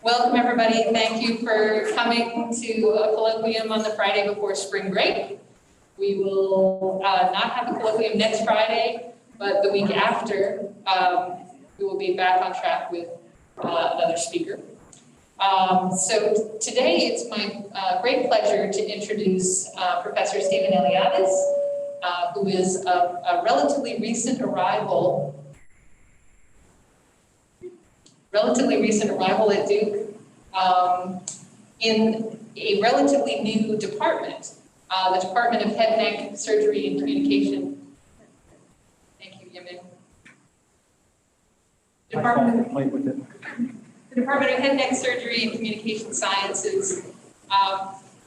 Welcome, everybody. Thank you for coming to a colloquium on the Friday before spring break. We will not have a colloquium next Friday, but the week after, we will be back on track with another speaker. So today it's my great pleasure to introduce Professor Stephen Eliades, who is a relatively recent arrival at Duke in a relatively new department, the Department of Head, Neck Surgery and Communication. Thank you, Yemin. The Department of Head, Neck Surgery and Communication Sciences.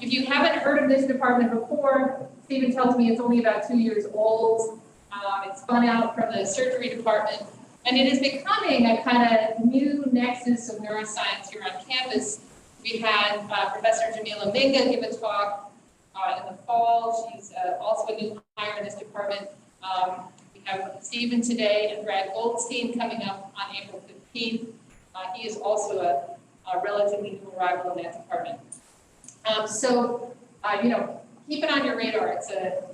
If you haven't heard of this department before, Stephen tells me it's only about 2 years old. It's spun out from the surgery department. And it is becoming a kind of new nexus of neuroscience here on campus. We had Professor Jamila Minga give a talk in the fall. She's also a new hire in this department. We have Stephen today and Brad Goldstein coming up on April 15th. He is also a relatively new arrival in that department. Keep it on your radar. It's a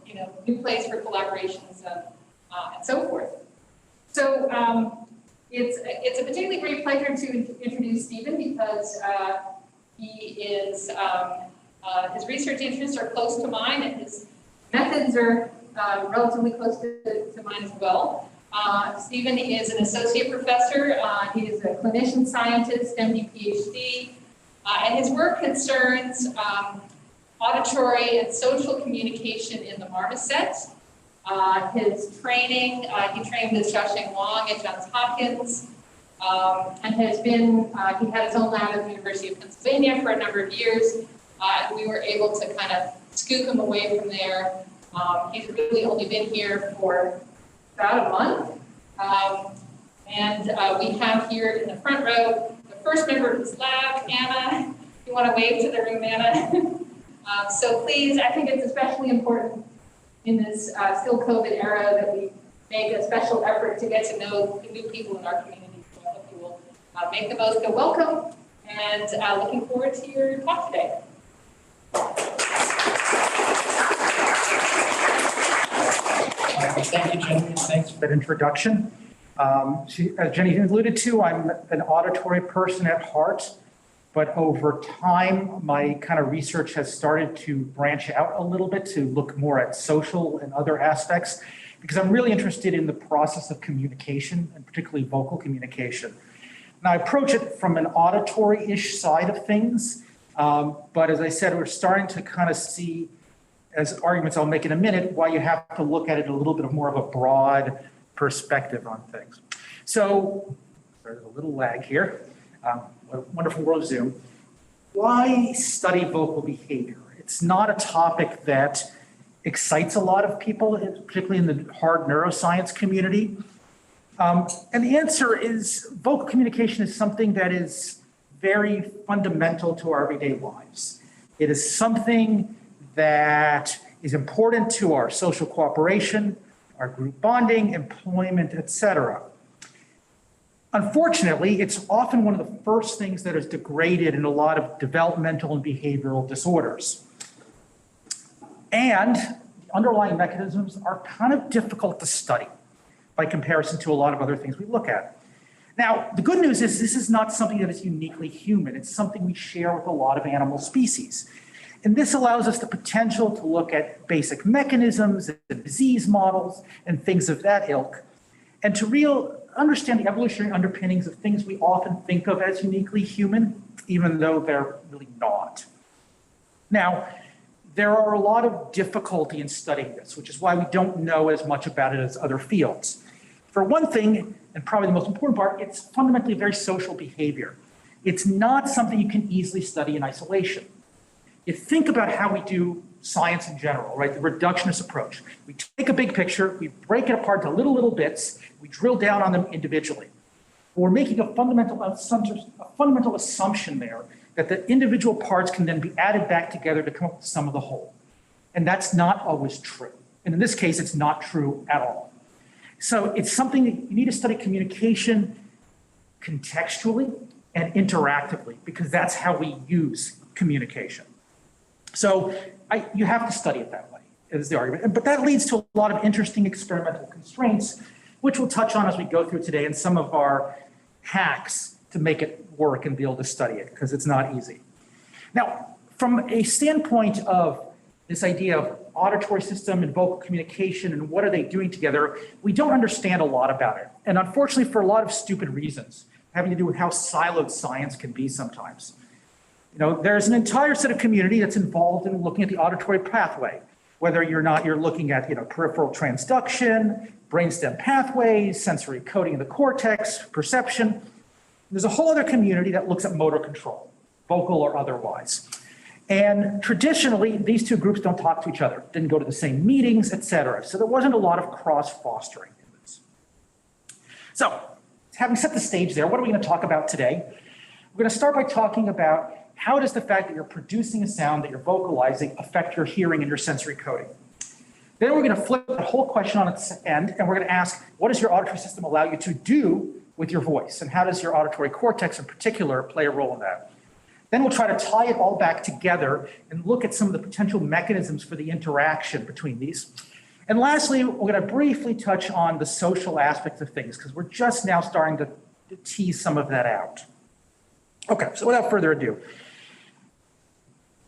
new place for collaborations and so forth. So it's a particularly great pleasure to introduce Stephen because he is, his research interests are close to mine and his methods are relatively close to mine as well. Stephen is an associate professor. He is a clinician scientist, MD, PhD, and his work concerns auditory and social communication in the marmosets. His training, he trained with Xiaoxing Wang at Johns Hopkins, and has been, he had his own lab at the University of Pennsylvania for a number of years, and we were able to kind of scoop him away from there. He's really only been here for about a month, and we have here in the front row the first member of his lab, Anna. You want to wave to the room, Anna? So please, I think it's especially important in this still COVID era that we make a special effort to get to know the new people in our community. So I hope you will make the most of welcome and looking forward to your talk today. Thank you, Jenny. Thanks for that introduction. As Jenny alluded to, I'm an auditory person at heart, but over time, my kind of research has started to branch out a little bit to look more at social and other aspects, because I'm really interested in the process of communication, and particularly vocal communication. Now, I approach it from an auditory-ish side of things, but as I said, we're starting to kind of see, as arguments I'll make in a minute, why you have to look at it a little bit more of a broad perspective on things. So, there's a little lag here. A wonderful world of Zoom. Why study vocal behavior? It's not a topic that excites a lot of people, particularly in the hard neuroscience community. And the answer is vocal communication is something that is very fundamental to our everyday lives. It is something that is important to our social cooperation, our group bonding, employment, etc. Unfortunately, it's often one of the first things that is degraded in a lot of developmental and behavioral disorders. And the underlying mechanisms are kind of difficult to study by comparison to a lot of other things we look at. Now, the good news is this is not something that is uniquely human. It's something we share with a lot of animal species. And this allows us the potential to look at basic mechanisms and disease models and things of that ilk, and to understand the evolutionary underpinnings of things we often think of as uniquely human, even though they're really not. Now, there are a lot of difficulty in studying this, which is why we don't know as much about it as other fields. For one thing, and probably the most important part, it's fundamentally a very social behavior. It's not something you can easily study in isolation. You think about how we do science in general, right? The reductionist approach. We take a big picture, we break it apart to little bits, we drill down on them individually. We're making a fundamental assumption there that the individual parts can then be added back together to come up with the sum of the whole. And that's not always true. And in this case, it's not true at all. So it's something that you need to study communication contextually and interactively, because that's how we use communication. So you have to study it that way, is the argument. But that leads to a lot of interesting experimental constraints, which we'll touch on as we go through today, and some of our hacks to make it work and be able to study it, because it's not easy. Now, from a standpoint of this idea of auditory system and vocal communication and what are they doing together, we don't understand a lot about it. And unfortunately, for a lot of stupid reasons, having to do with how siloed science can be sometimes. There's an entire set of community that's involved in looking at the auditory pathway, whether you're looking at peripheral transduction, brainstem pathways, sensory coding of the cortex, perception. There's a whole other community that looks at motor control, vocal or otherwise. And traditionally, these two groups don't talk to each other, didn't go to the same meetings, et cetera. So there wasn't a lot of cross-fostering in this. So, having set the stage there, what are we going to talk about today? We're going to start by talking about how does the fact that you're producing a sound that you're vocalizing affect your hearing and your sensory coding. Then we're going to flip the whole question on its end, and we're going to ask, what does your auditory system allow you to do with your voice? And how does your auditory cortex in particular play a role in that? Then we'll try to tie it all back together and look at some of the potential mechanisms for the interaction between these. And lastly, we're going to briefly touch on the social aspects of things, because we're just now starting to tease some of that out. Okay, so without further ado,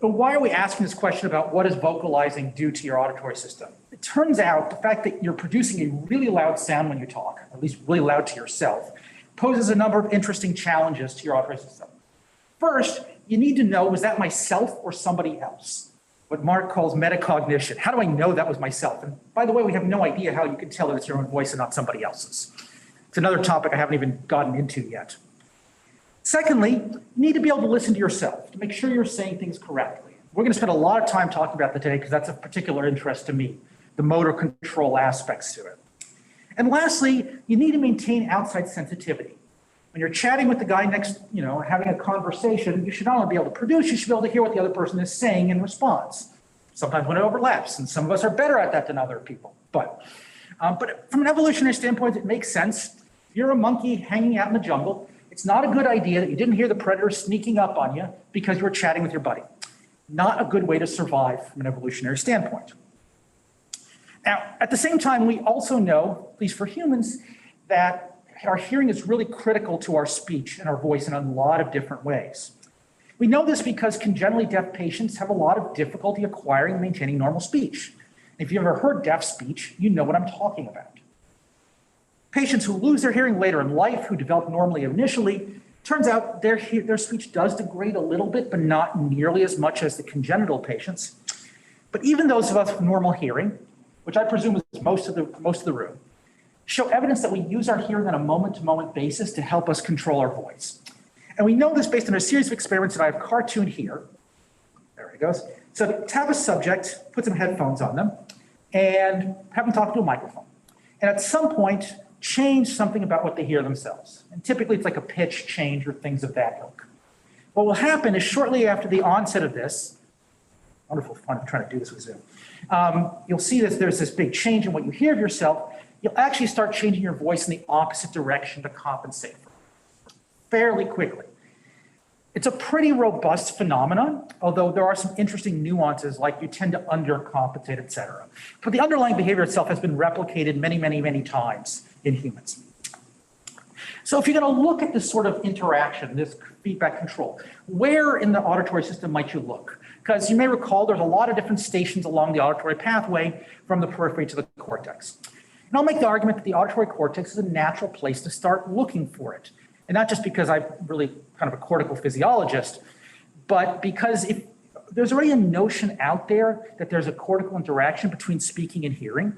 but why are we asking this question about what does vocalizing do to your auditory system? It turns out the fact that you're producing a really loud sound when you talk, or at least really loud to yourself, poses a number of interesting challenges to your auditory system. First, you need to know, was that myself or somebody else? What Mark calls metacognition. How do I know that was myself? And by the way, we have no idea how you can tell that it's your own voice and not somebody else's. It's another topic I haven't even gotten into yet. Secondly, you need to be able to listen to yourself to make sure you're saying things correctly. We're going to spend a lot of time talking about that today because that's of particular interest to me, the motor control aspects to it. And lastly, you need to maintain outside sensitivity. When you're chatting with the guy next, having a conversation, you should not only be able to produce, you should be able to hear what the other person is saying in response. Sometimes when it overlaps, and some of us are better at that than other people. But from an evolutionary standpoint, it makes sense. If you're a monkey hanging out in the jungle, it's not a good idea that you didn't hear the predator sneaking up on you because you were chatting with your buddy. Not a good way to survive from an evolutionary standpoint. Now, at the same time, we also know, at least for humans, that our hearing is really critical to our speech and our voice in a lot of different ways. We know this because congenitally deaf patients have a lot of difficulty acquiring and maintaining normal speech. If you've ever heard deaf speech, you know what I'm talking about. Patients who lose their hearing later in life, who develop normally initially, turns out their speech does degrade a little bit, but not nearly as much as the congenital patients. But even those of us with normal hearing, which I presume is most of the room, show evidence that we use our hearing on a moment-to-moment basis to help us control our voice. And we know this based on a series of experiments that I have cartooned here. There it goes. So to have a subject, put some headphones on them, and have them talk to a microphone. And at some point, change something about what they hear themselves. And typically it's like a pitch change or things of that ilk. What will happen is shortly after the onset of this, wonderful fun trying to do this with Zoom, you'll see that there's this big change in what you hear of yourself. You'll actually start changing your voice in the opposite direction to compensate for it fairly quickly. It's a pretty robust phenomenon, although there are some interesting nuances like you tend to undercompensate, et cetera. But the underlying behavior itself has been replicated many, many, many times in humans. So if you're going to look at this sort of interaction, this feedback control, where in the auditory system might you look? Because you may recall there's a lot of different stations along the auditory pathway from the periphery to the cortex. And I'll make the argument that the auditory cortex is a natural place to start looking for it. And not just because I'm really kind of a cortical physiologist, but because if there's already a notion out there that there's a cortical interaction between speaking and hearing.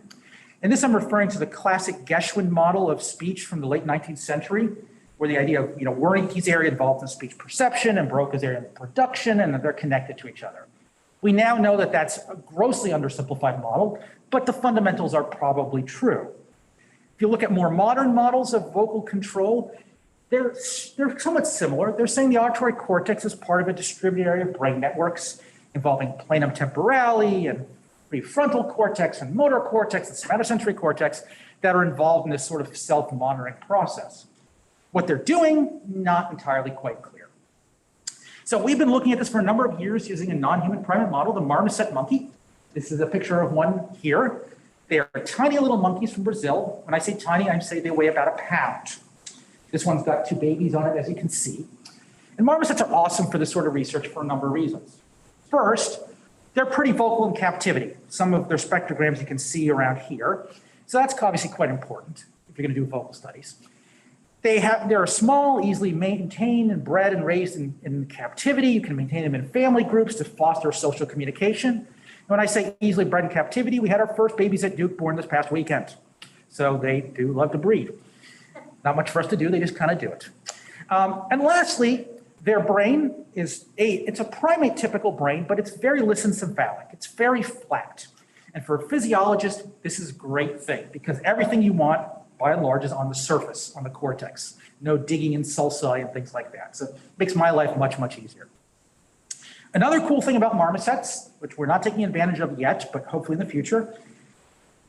And this I'm referring to the classic Geschwin model of speech from the late 19th century, where the idea of, Wernicke's area involved in speech perception and Broca's area in production, and that they're connected to each other. We now know that that's a grossly undersimplified model, but the fundamentals are probably true. If you look at more modern models of vocal control, they're somewhat similar. They're saying the auditory cortex is part of a distributed area of brain networks involving planum temporale and prefrontal cortex and motor cortex and somatosensory cortex that are involved in this sort of self-monitoring process. What they're doing, not entirely quite clear. So we've been looking at this for a number of years using a non-human primate model, the marmoset monkey. This is a picture of one here. They are tiny little monkeys from Brazil. When I say tiny, I say they weigh about a pound. This one's got 2 babies on it, as you can see. And marmosets are awesome for this sort of research for a number of reasons. First, they're pretty vocal in captivity. Some of their spectrograms you can see around here. So that's obviously quite important if you're going to do vocal studies. They're small, easily maintained and bred and raised in captivity. You can maintain them in family groups to foster social communication. And when I say easily bred in captivity, we had our first babies at Duke born this past weekend. So they do love to breed. Not much for us to do, they just kind of do it. And lastly, their brain it's a primate typical brain, but it's very listen-cephalic. It's very flat. And for a physiologist, this is a great thing because everything you want, by and large, is on the surface, on the cortex. No digging in sulci and things like that. So it makes my life much, much easier. Another cool thing about marmosets, which we're not taking advantage of yet, but hopefully in the future,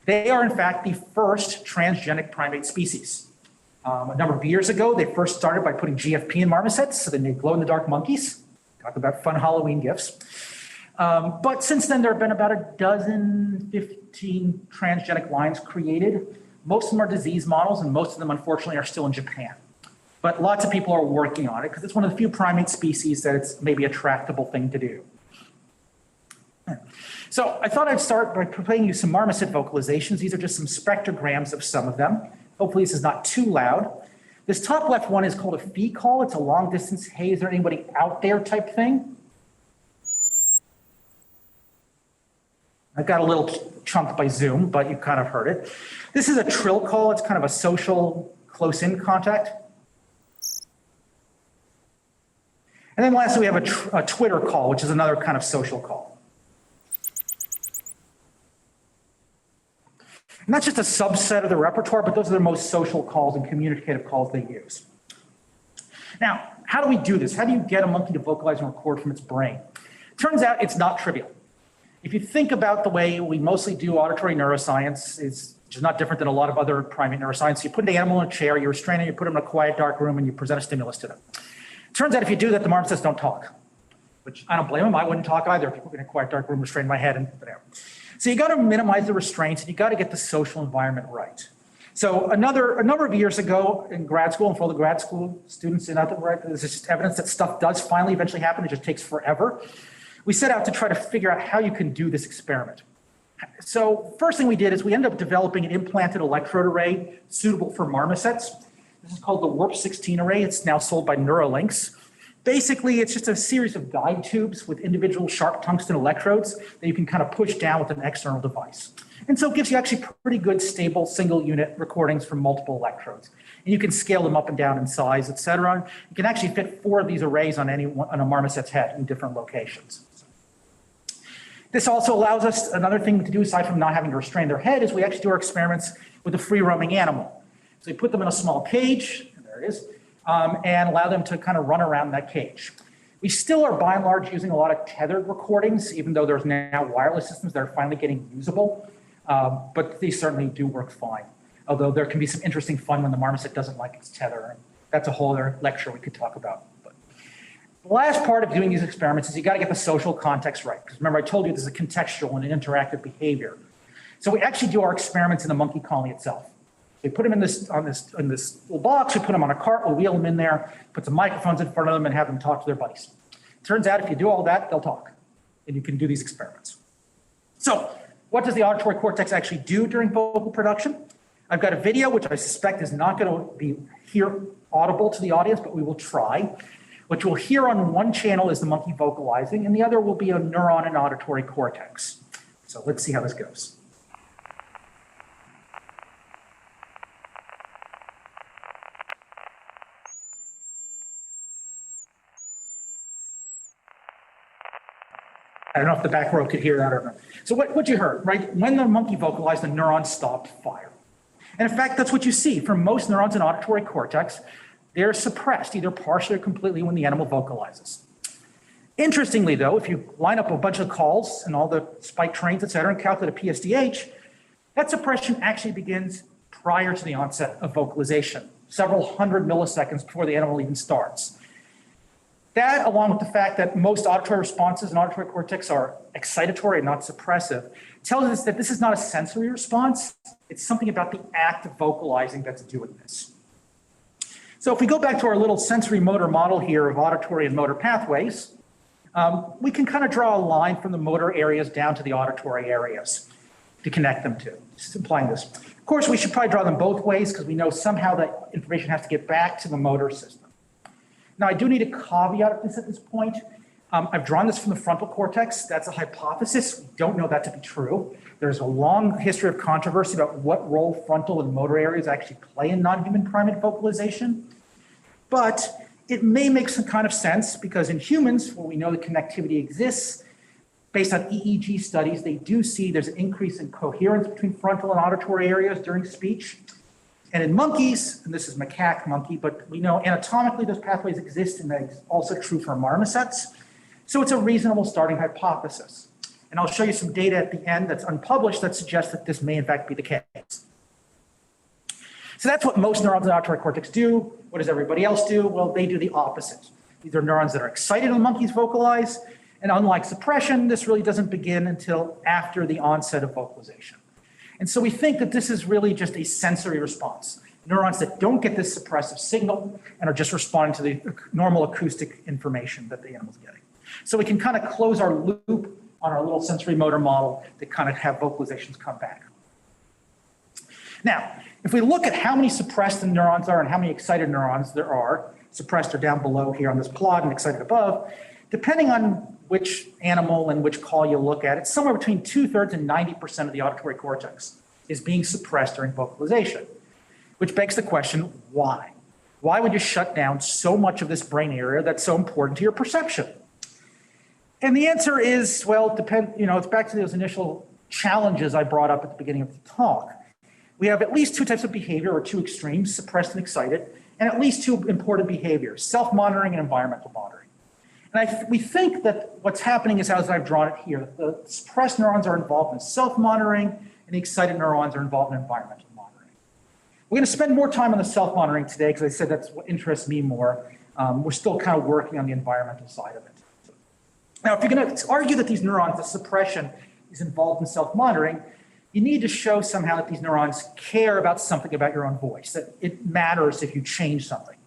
they are in fact the first transgenic primate species. A number of years ago, they first started by putting GFP in marmosets, so they made glow-in-the-dark monkeys. Talk about fun Halloween gifts. But since then, there have been about 15 transgenic lines created. Most of them are disease models, and most of them, unfortunately, are still in Japan. But lots of people are working on it because it's one of the few primate species that it's maybe a tractable thing to do. So I thought I'd start by playing you some marmoset vocalizations. These are just some spectrograms of some of them. Hopefully this is not too loud. This top left one is called a fee call. It's a long distance, hey, is there anybody out there type thing. I've got a little chunk by Zoom, but you kind of heard it. This is a trill call. It's kind of a social close-in contact. And then lastly, we have a Twitter call, which is another kind of social call. And that's just a subset of the repertoire, but those are the most social calls and communicative calls they use. Now, how do we do this? How do you get a monkey to vocalize and record from its brain? Turns out it's not trivial. If you think about the way we mostly do auditory neuroscience, which is not different than a lot of other primate neuroscience, you put an animal in a chair, you restrain it, you put them in a quiet, dark room, and you present a stimulus to them. Turns out if you do that, the marmosets don't talk, which I don't blame them. I wouldn't talk either if you put me in a quiet, dark room, restrain my head, and whatever. So you got to minimize the restraints, and you got to get the social environment right. So a number of years ago in grad school, and for all the grad school students in out there, there's just evidence that stuff does finally eventually happen. It just takes forever. We set out to try to figure out how you can do this experiment. So first thing we did is we ended up developing an implanted electrode array suitable for marmosets. This is called the Warp 16 array. It's now sold by Neuralinks. Basically, it's just a series of guide tubes with individual sharp tungsten electrodes that you can kind of push down with an external device. And so it gives you actually pretty good, stable, single unit recordings from multiple electrodes. And you can scale them up and down in size, et cetera. You can actually fit 4 of these arrays on a marmoset's head in different locations. This also allows us, another thing to do aside from not having to restrain their head, is we actually do our experiments with a free-roaming animal. So we put them in a small cage, and there it is, and allow them to kind of run around that cage. We still are by and large using a lot of tethered recordings, even though there's now wireless systems that are finally getting usable, but these certainly do work fine. Although there can be some interesting fun when the marmoset doesn't like its tether, and that's a whole other lecture we could talk about. The last part of doing these experiments is you got to get the social context right. Because remember, I told you this is a contextual and an interactive behavior. So we actually do our experiments in the monkey colony itself. We put them in this little box, we put them on a cart, we'll wheel them in there, put some microphones in front of them and have them talk to their buddies. Turns out if you do all that, they'll talk. And you can do these experiments. So what does the auditory cortex actually do during vocal production? I've got a video, which I suspect is not going to be audible to the audience, but we will try. What you'll hear on one channel is the monkey vocalizing, and the other will be a neuron and auditory cortex. So let's see how this goes. I don't know if the back row could hear that or not. So what you heard, right? When the monkey vocalized, the neurons stopped fire. And in fact, that's what you see. For most neurons in auditory cortex, they're suppressed either partially or completely when the animal vocalizes. Interestingly, though, if you line up a bunch of calls and all the spike trains, et cetera, and calculate a PSDH, that suppression actually begins prior to the onset of vocalization. several hundred milliseconds before the animal even starts. That, along with the fact that most auditory responses in auditory cortex are excitatory and not suppressive, tells us that this is not a sensory response. It's something about the act of vocalizing that's doing this. So if we go back to our little sensory motor model here of auditory and motor pathways, we can kind of draw a line from the motor areas down to the auditory areas to connect them to, just implying this. Of course, we should probably draw them both ways because we know somehow that information has to get back to the motor system. Now, I do need a caveat at this point. I've drawn this from the frontal cortex. That's a hypothesis. We don't know that to be true. There's a long history of controversy about what role frontal and motor areas actually play in non-human primate vocalization. But it may make some kind of sense because in humans, where we know the connectivity exists, based on EEG studies, they do see there's an increase in coherence between frontal and auditory areas during speech. And in monkeys, and this is macaque monkey, but we know anatomically those pathways exist, and that's also true for marmosets. So it's a reasonable starting hypothesis. And I'll show you some data at the end that's unpublished that suggests that this may in fact be the case. So that's what most neurons in the auditory cortex do. What does everybody else do? Well, they do the opposite. These are neurons that are excited when monkeys vocalize, and unlike suppression, this really doesn't begin until after the onset of vocalization. And so we think that this is really just a sensory response. Neurons that don't get this suppressive signal and are just responding to the normal acoustic information that the animal's getting. So we can kind of close our loop on our little sensory motor model to kind of have vocalizations come back. Now, if we look at how many suppressed neurons are and how many excited neurons there are, suppressed are down below here on this plot and excited above, depending on which animal and which call you look at, it's somewhere between 2/3 and 90% of the auditory cortex is being suppressed during vocalization, which begs the question, why? Why would you shut down so much of this brain area that's so important to your perception? And the answer is, well, it's back to those initial challenges I brought up at the beginning of the talk. We have at least two types of behavior, or two extremes, suppressed and excited, and at least two important behaviors, self-monitoring and environmental monitoring. And we think that what's happening is as I've drawn it here. The suppressed neurons are involved in self-monitoring, and the excited neurons are involved in environmental monitoring. We're going to spend more time on the self-monitoring today because I said that's what interests me more. We're still kind of working on the environmental side of it. Now, if you're going to argue that these neurons, the suppression is involved in self-monitoring, you need to show somehow that these neurons care about something about your own voice, that it matters if you change something.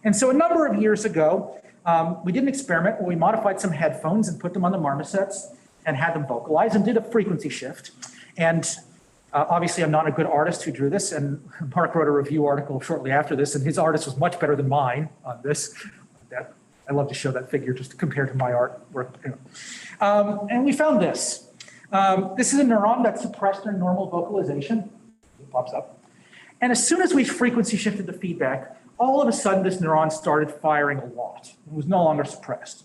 And so a number of years ago, we did an experiment where we modified some headphones and put them on the marmosets and had them vocalize and did a frequency shift. And obviously, I'm not a good artist who drew this, and Mark wrote a review article shortly after this, and his artist was much better than mine on this. I love to show that figure just to compare to my artwork. And we found this. This is a neuron that's suppressed during normal vocalization. It pops up. And as soon as we frequency shifted the feedback, all of a sudden this neuron started firing a lot. It was no longer suppressed.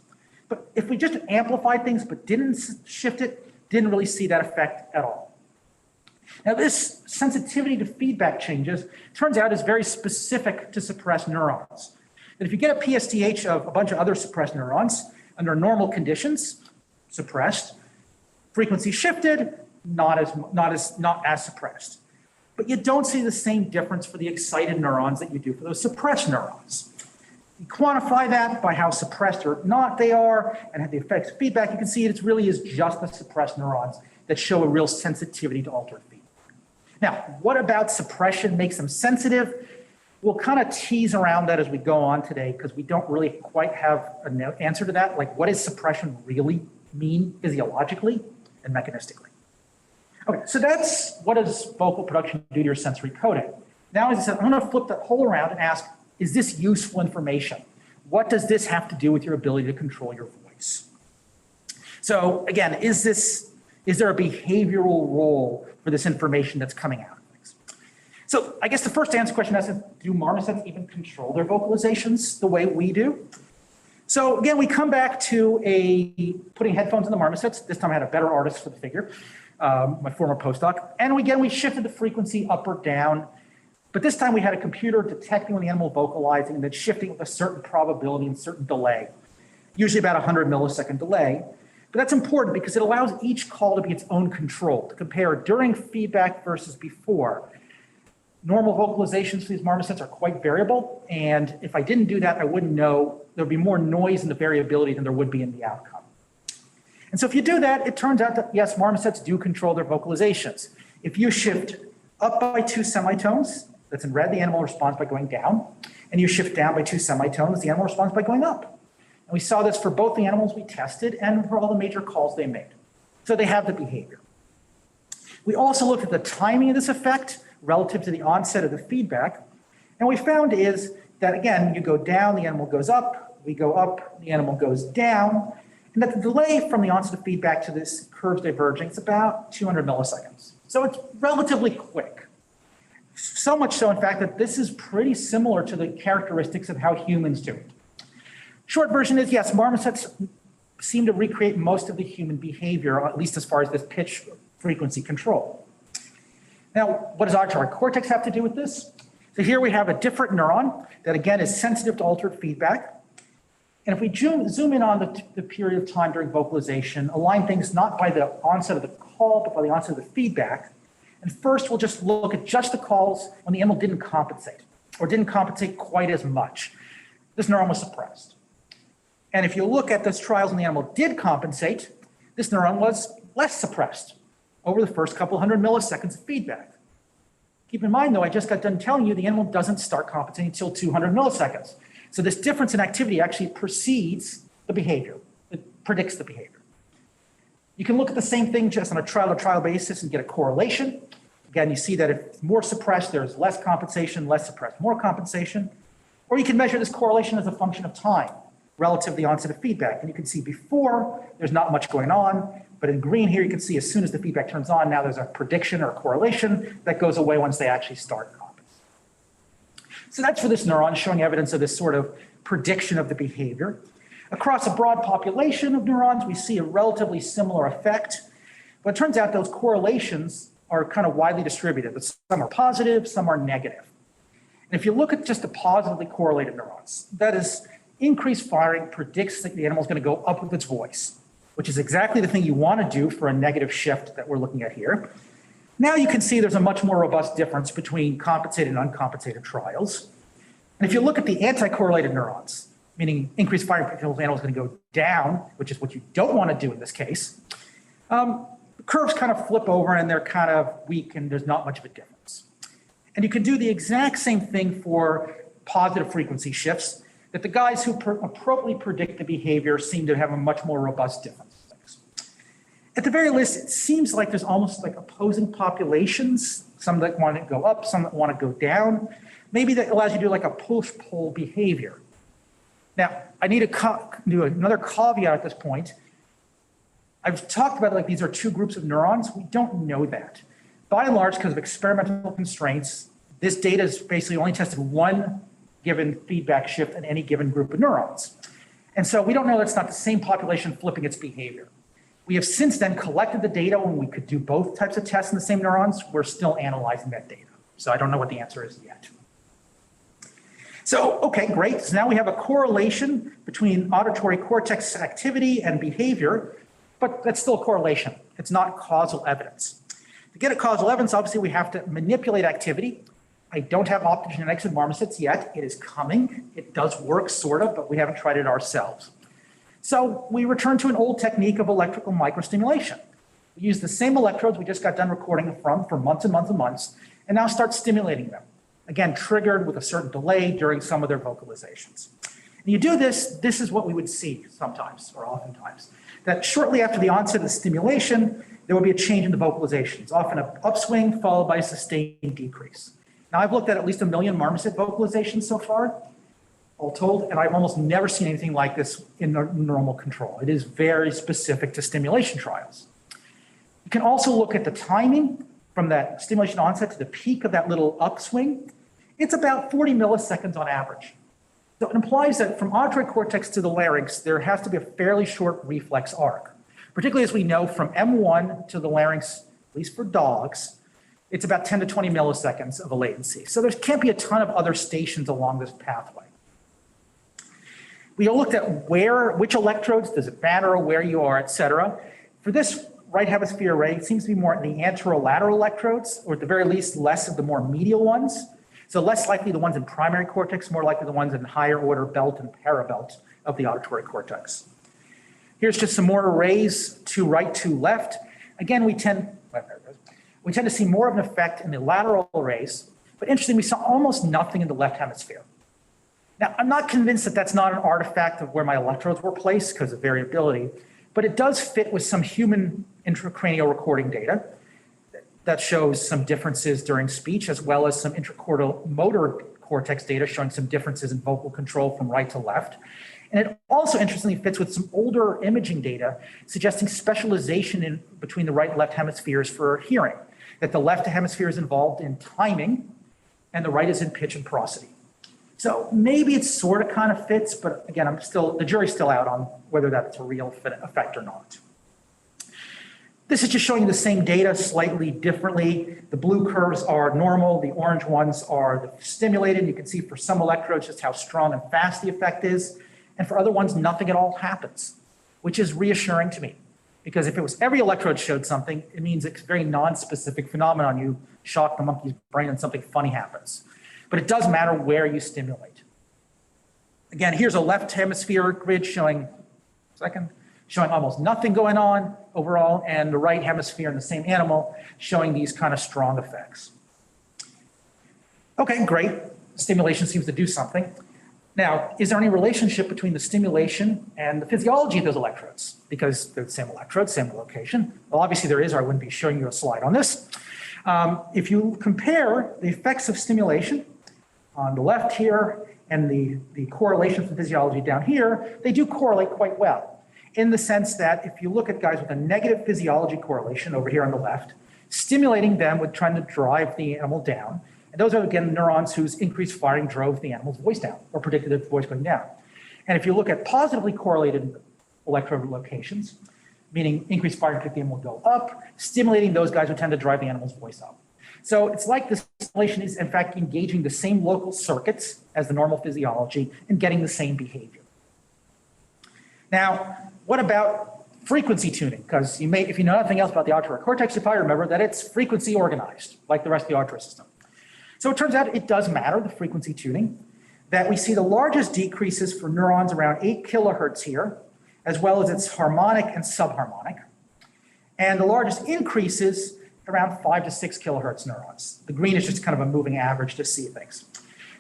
But if we just amplified things but didn't shift it, didn't really see that effect at all. Now this sensitivity to feedback changes turns out is very specific to suppressed neurons. That if you get a PSTH of a bunch of other suppressed neurons under normal conditions, suppressed, frequency shifted, not as suppressed. But you don't see the same difference for the excited neurons that you do for those suppressed neurons. You quantify that by how suppressed or not they are and how the effects of feedback, you can see it really is just the suppressed neurons that show a real sensitivity to altered feedback. Now, what about suppression makes them sensitive? We'll kind of tease around that as we go on today because we don't really quite have an answer to that. Like, what does suppression really mean physiologically and mechanistically? Okay, so that's what does vocal production do to your sensory coding? Now, as I said, I'm going to flip that whole around and ask, is this useful information? What does this have to do with your ability to control your voice? So again, is there a behavioral role for this information that's coming out? So I guess the first answer question is, do marmosets even control their vocalizations the way we do? So again, we come back to putting headphones in the marmosets. This time I had a better artist for the figure, my former postdoc. And again, we shifted the frequency up or down. But this time we had a computer detecting when the animal vocalizing and then shifting with a certain probability and certain delay, usually about 100 millisecond delay. But that's important because it allows each call to be its own control, to compare during feedback versus before. Normal vocalizations for these marmosets are quite variable, and if I didn't do that, I wouldn't know. There'd be more noise in the variability than there would be in the outcome. And so if you do that, it turns out that, yes, marmosets do control their vocalizations. If you shift up by 2 semitones, that's in red, the animal responds by going down, and you shift down by 2 semitones, the animal responds by going up. And we saw this for both the animals we tested and for all the major calls they made. So they have the behavior. We also looked at the timing of this effect relative to the onset of the feedback. And what we found is that, again, you go down, the animal goes up, we go up, the animal goes down, and that the delay from the onset of feedback to this curve's diverging is about 200 milliseconds. So it's relatively quick. So much so, in fact, that this is pretty similar to the characteristics of how humans do it. Short version is, yes, marmosets seem to recreate most of the human behavior, at least as far as this pitch frequency control. Now, what does auditory cortex have to do with this? So here we have a different neuron that, again, is sensitive to altered feedback. And if we zoom in on the period of time during vocalization, align things not by the onset of the call, but by the onset of the feedback. And first, we'll just look at just the calls when the animal didn't compensate, or didn't compensate quite as much. This neuron was suppressed. And if you look at those trials when the animal did compensate, this neuron was less suppressed over the first couple hundred milliseconds of feedback. Keep in mind, though, I just got done telling you the animal doesn't start compensating until 200 milliseconds. So this difference in activity actually precedes the behavior. It predicts the behavior. You can look at the same thing just on a trial-to-trial basis and get a correlation. Again, you see that if it's more suppressed, there's less compensation, less suppressed, more compensation. Or you can measure this correlation as a function of time relative to the onset of feedback. And you can see before, there's not much going on. But in green here, you can see as soon as the feedback turns on, now there's a prediction or a correlation that goes away once they actually start compensating. So that's for this neuron, showing evidence of this sort of prediction of the behavior. Across a broad population of neurons, we see a relatively similar effect. But it turns out those correlations are kind of widely distributed. But some are positive, some are negative. And if you look at just the positively correlated neurons, that is, increased firing predicts that the animal is going to go up with its voice, which is exactly the thing you want to do for a negative shift that we're looking at here. Now you can see there's a much more robust difference between compensated and uncompensated trials. And if you look at the anti-correlated neurons, meaning increased firing predicts the animal is going to go down, which is what you don't want to do in this case, the curves kind of flip over and they're kind of weak and there's not much of a difference. And you can do the exact same thing for positive frequency shifts, that the guys who appropriately predict the behavior seem to have a much more robust difference. At the very least, it seems like there's almost like opposing populations, some that want to go up, some that want to go down. Maybe that allows you to do like a push-pull behavior. Now, I need to do another caveat at this point. I've talked about like these are two groups of neurons. We don't know that. By and large, because of experimental constraints, this data is basically only tested one given feedback shift in any given group of neurons. And so we don't know that's not the same population flipping its behavior. We have since then collected the data when we could do both types of tests in the same neurons. We're still analyzing that data. So I don't know what the answer is yet. So, okay, great. So now we have a correlation between auditory cortex activity and behavior, but that's still a correlation. It's not causal evidence. To get a causal evidence, obviously we have to manipulate activity. I don't have optogenetics in marmosets yet. It is coming. It does work, sort of, but we haven't tried it ourselves. So we return to an old technique of electrical microstimulation. We use the same electrodes we just got done recording from for months and months and months, and now start stimulating them. Again, triggered with a certain delay during some of their vocalizations. And you do this, this is what we would see sometimes, or oftentimes, that shortly after the onset of the stimulation, there will be a change in the vocalizations, often an upswing followed by a sustained decrease. Now, I've looked at least 1 million marmoset vocalizations so far, all told, and I've almost never seen anything like this in normal control. It is very specific to stimulation trials. You can also look at the timing from that stimulation onset to the peak of that little upswing. It's about 40 milliseconds on average. So it implies that from auditory cortex to the larynx, there has to be a fairly short reflex arc, particularly as we know from M1 to the larynx, at least for dogs, it's about 10 to 20 milliseconds of a latency. So there can't be a ton of other stations along this pathway. We looked at which electrodes, does it matter where you are, et cetera. For this right hemisphere array seems to be more in the anterolateral electrodes, or at the very least, less of the more medial ones. So less likely the ones in primary cortex, more likely the ones in higher order belt and parabelt of the auditory cortex. Here's just some more arrays to right to left. Again, we tend to see more of an effect in the lateral arrays, but interestingly, we saw almost nothing in the left hemisphere. Now, I'm not convinced that that's not an artifact of where my electrodes were placed because of variability, but it does fit with some human intracranial recording data that shows some differences during speech, as well as some intracortical motor cortex data showing some differences in vocal control from right to left. And it also interestingly fits with some older imaging data suggesting specialization in between the right and left hemispheres for hearing, that the left hemisphere is involved in timing and the right is in pitch and prosody. So maybe it sort of kind of fits, but again, the jury's still out on whether that's a real effect or not. This is just showing you the same data slightly differently. The blue curves are normal, the orange ones are the stimulated. You can see for some electrodes just how strong and fast the effect is. And for other ones, nothing at all happens, which is reassuring to me. Because if it was every electrode showed something, it means it's a very non-specific phenomenon. You shock the monkey's brain and something funny happens. But it does matter where you stimulate. Again, here's a left hemisphere grid showing almost nothing going on overall, and the right hemisphere in the same animal showing these kind of strong effects. Okay, great. Stimulation seems to do something. Now, is there any relationship between the stimulation and the physiology of those electrodes? Because they're the same electrode, same location. Well, obviously there is, or I wouldn't be showing you a slide on this. If you compare the effects of stimulation on the left here and the correlations with physiology down here, they do correlate quite well, in the sense that if you look at guys with a negative physiology correlation over here on the left, stimulating them with trying to drive the animal down, and those are, again, neurons whose increased firing drove the animal's voice down or predicted its voice going down. And if you look at positively correlated electrode locations, meaning increased firing predicted the animal will go up, stimulating those guys would tend to drive the animal's voice up. So it's like the stimulation is, in fact, engaging the same local circuits as the normal physiology and getting the same behavior. Now, what about frequency tuning? Because you may, if you know nothing else about the auditory cortex, you probably remember that it's frequency organized, like the rest of the auditory system. So it turns out it does matter, the frequency tuning, that we see the largest decreases for neurons around 8 kilohertz here, as well as its harmonic and subharmonic, and the largest increases around 5 to 6 kilohertz neurons. The green is just kind of a moving average to see things.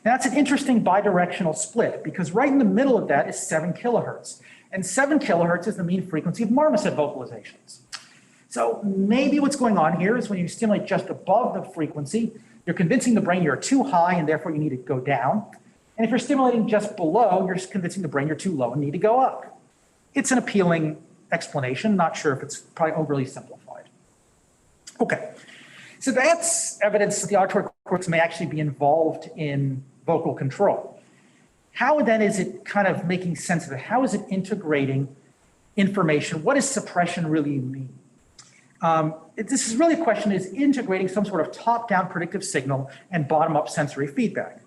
Now that's an interesting bidirectional split, because right in the middle of that is 7 kilohertz. And 7 kilohertz is the mean frequency of marmoset vocalizations. So maybe what's going on here is when you stimulate just above the frequency, you're convincing the brain you're too high and therefore you need to go down. And if you're stimulating just below, you're just convincing the brain you're too low and need to go up. It's an appealing explanation, not sure if it's probably overly simplified. Okay, so that's evidence that the auditory cortex may actually be involved in vocal control. How then is it kind of making sense of it? How is it integrating information? What does suppression really mean? This is really a question, is integrating some sort of top-down predictive signal and bottom-up sensory feedback.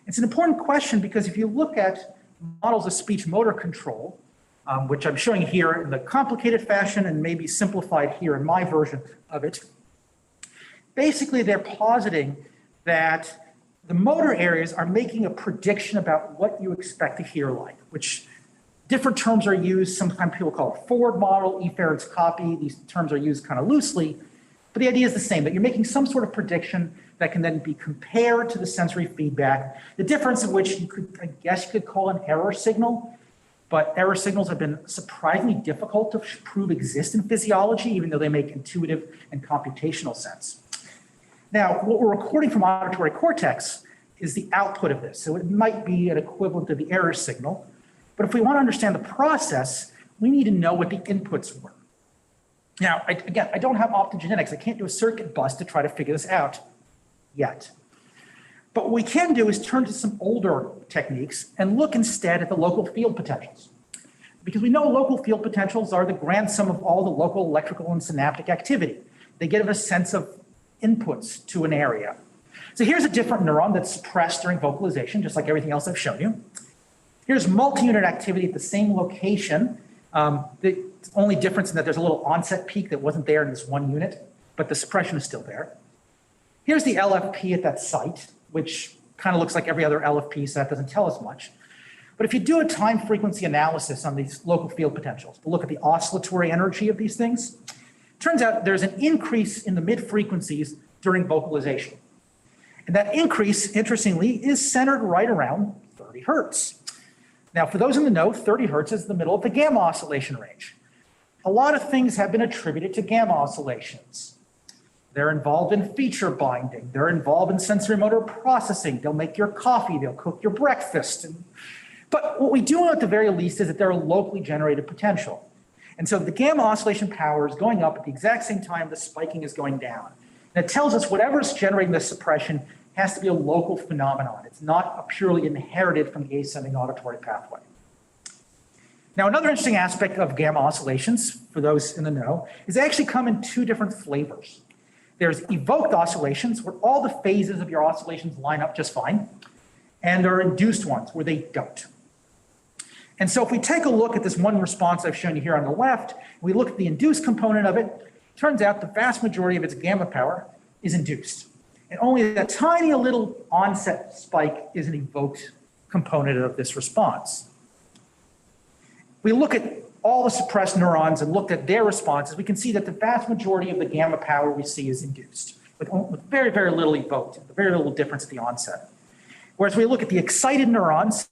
It's an important question because if you look at models of speech motor control, which I'm showing here in the complicated fashion and maybe simplified here in my version of it, basically they're positing that the motor areas are making a prediction about what you expect to hear like, which different terms are used. Sometimes people call it forward model, efferent's copy. These terms are used kind of loosely, but the idea is the same, that you're making some sort of prediction that can then be compared to the sensory feedback, the difference of which you could, I guess you could call an error signal, but error signals have been surprisingly difficult to prove exist in physiology, even though they make intuitive and computational sense. Now, what we're recording from auditory cortex is the output of this. So it might be an equivalent to the error signal, but if we want to understand the process, we need to know what the inputs were. Now, again, I don't have optogenetics. I can't do a circuit bus to try to figure this out yet. But what we can do is turn to some older techniques and look instead at the local field potentials. Because we know local field potentials are the grand sum of all the local electrical and synaptic activity. They give us a sense of inputs to an area. So here's a different neuron that's suppressed during vocalization, just like everything else I've shown you. Here's multi-unit activity at the same location. The only difference in that there's a little onset peak that wasn't there in this one unit, but the suppression is still there. Here's the LFP at that site, which kind of looks like every other LFP, so that doesn't tell us much. But if you do a time frequency analysis on these local field potentials, to look at the oscillatory energy of these things, it turns out there's an increase in the mid frequencies during vocalization. And that increase, interestingly, is centered right around 30 hertz. Now, for those in the know, 30 hertz is the middle of the gamma oscillation range. A lot of things have been attributed to gamma oscillations. They're involved in feature binding. They're involved in sensory motor processing. They'll make your coffee. They'll cook your breakfast. But what we do know at the very least is that they're a locally generated potential. And so the gamma oscillation power is going up at the exact same time the spiking is going down. And it tells us whatever's generating this suppression has to be a local phenomenon. It's not a purely inherited from the ascending auditory pathway. Now, another interesting aspect of gamma oscillations, for those in the know, is they actually come in two different flavors. There's evoked oscillations, where all the phases of your oscillations line up just fine, and there are induced ones, where they don't. And so if we take a look at this one response I've shown you here on the left, we look at the induced component of it, it turns out the vast majority of its gamma power is induced. And only that tiny little onset spike is an evoked component of this response. We look at all the suppressed neurons and looked at their responses, we can see that the vast majority of the gamma power we see is induced, with very, very little evoked, very little difference at the onset. Whereas we look at the excited neurons,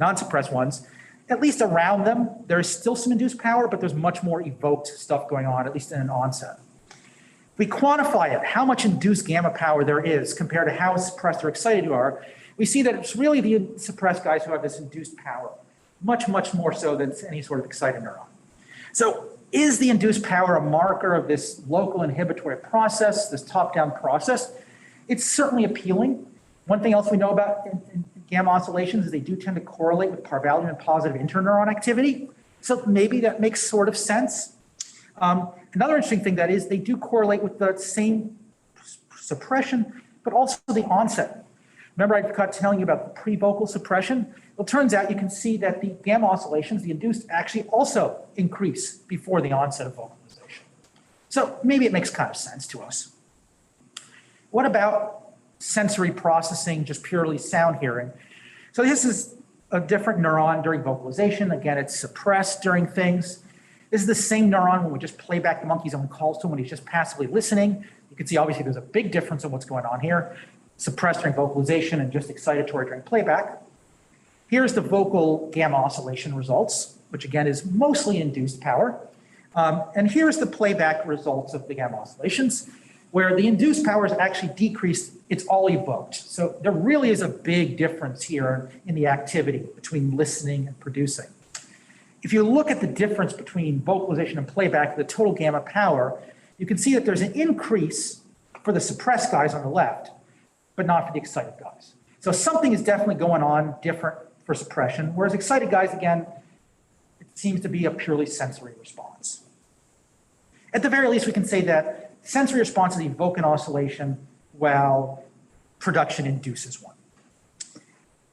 non-suppressed ones, at least around them, there is still some induced power, but there's much more evoked stuff going on, at least in an onset. If we quantify it, how much induced gamma power there is compared to how suppressed or excited you are, we see that it's really the suppressed guys who have this induced power, much, much more so than any sort of excited neuron. So is the induced power a marker of this local inhibitory process, this top-down process? It's certainly appealing. One thing else we know about in gamma oscillations is they do tend to correlate with parvalbumin and positive interneuron activity. So maybe that makes sort of sense. Another interesting thing that is they do correlate with the same suppression, but also the onset. Remember I got telling you about the pre-vocal suppression? Well, it turns out you can see that the gamma oscillations, the induced, actually also increase before the onset of vocalization. So maybe it makes kind of sense to us. What about sensory processing, just purely sound hearing? So this is a different neuron during vocalization. Again, it's suppressed during things. This is the same neuron when we just play back the monkey's own calls to him when he's just passively listening. You can see obviously there's a big difference in what's going on here. Suppressed during vocalization and just excitatory during playback. Here's the vocal gamma oscillation results, which again is mostly induced power. And here's the playback results of the gamma oscillations, where the induced power is actually decreased, it's all evoked. So there really is a big difference here in the activity between listening and producing. If you look at the difference between vocalization and playback, the total gamma power, you can see that there's an increase for the suppressed guys on the left, but not for the excited guys. So something is definitely going on different for suppression, whereas excited guys, again, it seems to be a purely sensory response. At the very least, we can say that sensory responses evoke an oscillation while production induces one.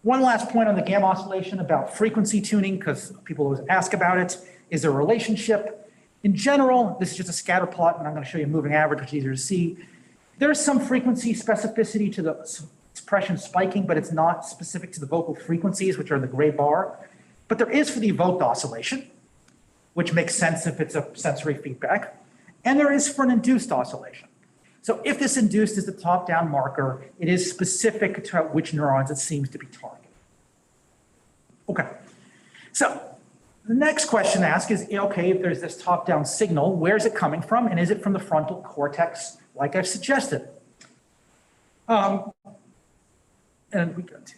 One last point on the gamma oscillation about frequency tuning, because people always ask about it, is there a relationship? In general, this is just a scatter plot, and I'm going to show you a moving average, which is easier to see. There's some frequency specificity to the suppression spiking, but it's not specific to the vocal frequencies, which are the gray bar. But there is for the evoked oscillation, which makes sense if it's a sensory feedback. And there is for an induced oscillation. So if this induced is the top-down marker, it is specific to which neurons it seems to be targeting. Okay, so the next question to ask is, okay, if there's this top-down signal, where's it coming from? And is it from the frontal cortex, like I've suggested? And we go to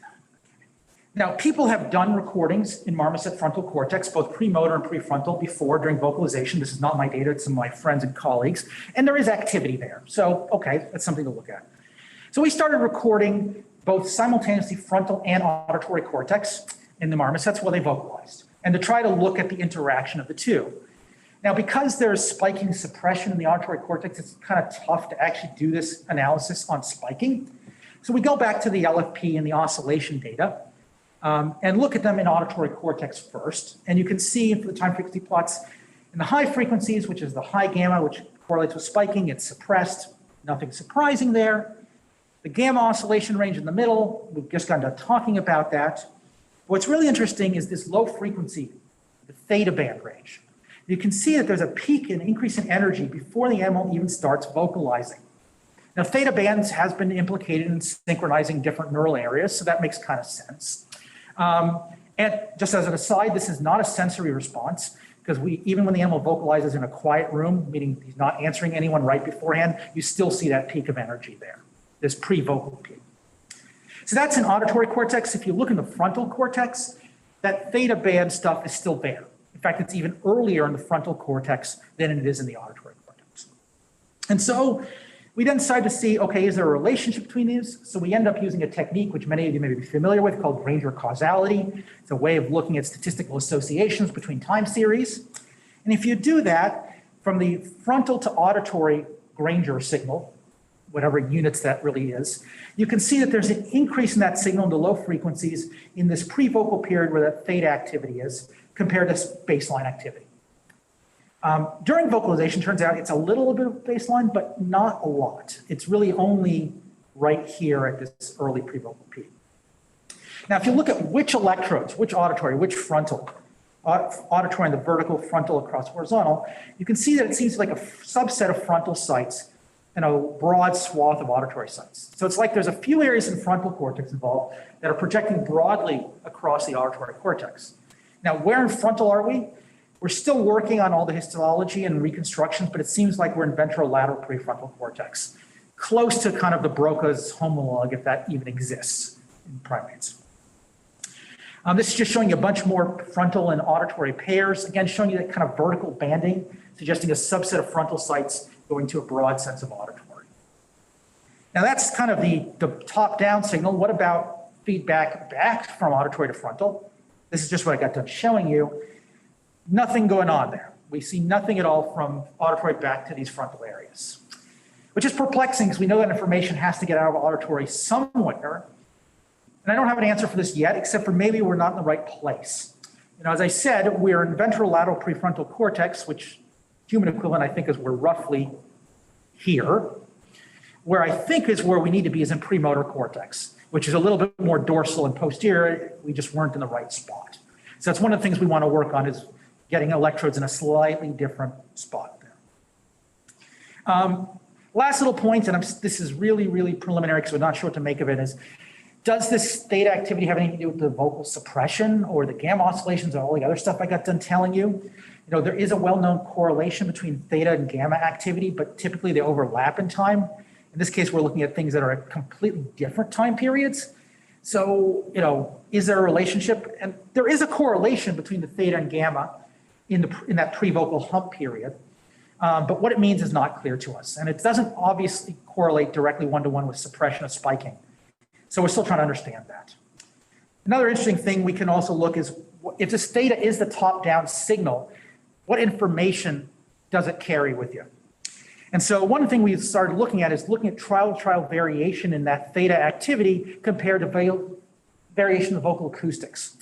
now, people have done recordings in marmoset frontal cortex, both premotor and prefrontal, before during vocalization. This is not my data, it's some of my friends and colleagues, and there is activity there. So, okay, that's something to look at. So we started recording both simultaneously frontal and auditory cortex in the marmosets while they vocalized, and to try to look at the interaction of the two. Now, because there's spiking suppression in the auditory cortex, it's kind of tough to actually do this analysis on spiking. So we go back to the LFP and the oscillation data, and look at them in auditory cortex first. And you can see for the time frequency plots, In the high frequencies, which is the high gamma, which correlates with spiking, it's suppressed. Nothing surprising there. The gamma oscillation range in the middle, we've just gotten to talking about that. What's really interesting is this low frequency, the theta band range. You can see that there's a peak and increase in energy before the animal even starts vocalizing. Now, theta bands has been implicated in synchronizing different neural areas, so that makes kind of sense. And just as an aside, this is not a sensory response, because even when the animal vocalizes in a quiet room, meaning he's not answering anyone right beforehand, you still see that peak of energy there, this pre-vocal peak. So that's an auditory cortex. If you look in the frontal cortex, that theta band stuff is still there. In fact, it's even earlier in the frontal cortex than it is in the auditory cortex. And so we then decided to see, okay, is there a relationship between these? So we end up using a technique which many of you may be familiar with called Granger causality. It's a way of looking at statistical associations between time series. And if you do that from the frontal to auditory Granger signal, whatever units that really is, you can see that there's an increase in that signal in the low frequencies in this pre-vocal period where that theta activity is compared to baseline activity. During vocalization, turns out it's a little bit of baseline, but not a lot. It's really only right here at this early pre-vocal peak. Now, if you look at which electrodes, which auditory, which frontal, auditory in the vertical, frontal across horizontal, you can see that it seems like a subset of frontal sites and a broad swath of auditory sites. So it's like there's a few areas in frontal cortex involved that are projecting broadly across the auditory cortex. Now, where in frontal are we? We're still working on all the histology and reconstructions, but it seems like we're in ventrolateral prefrontal cortex, close to kind of the Broca's homologue, if that even exists in primates. This is just showing you a bunch more frontal and auditory pairs, again, showing you that kind of vertical banding, suggesting a subset of frontal sites going to a broad sense of auditory. Now that's kind of the top-down signal. What about feedback back from auditory to frontal? This is just what I got done showing you. Nothing going on there. We see nothing at all from auditory back to these frontal areas, which is perplexing because we know that information has to get out of auditory somewhere. And I don't have an answer for this yet, except for maybe we're not in the right place. You know, as I said, we're in ventrolateral prefrontal cortex, which human equivalent I think is we're roughly here. Where I think is where we need to be is in premotor cortex, which is a little bit more dorsal and posterior. We just weren't in the right spot. So that's one of the things we want to work on is getting electrodes in a slightly different spot there. Last little point, and this is really, really preliminary because we're not sure what to make of it, is does this theta activity have anything to do with the vocal suppression or the gamma oscillations or all the other stuff I got done telling you? You know, there is a well-known correlation between theta and gamma activity, but typically they overlap in time. In this case, we're looking at things that are at completely different time periods. So, you know, is there a relationship? And there is a correlation between the theta and gamma in that pre-vocal hump period. But what it means is not clear to us. And it doesn't obviously correlate directly one-to-one with suppression of spiking. So we're still trying to understand that. Another interesting thing we can also look is if this theta is the top-down signal, what information does it carry with you? And so one thing we started looking at is looking at trial-to-trial variation in that theta activity compared to variation of vocal acoustics.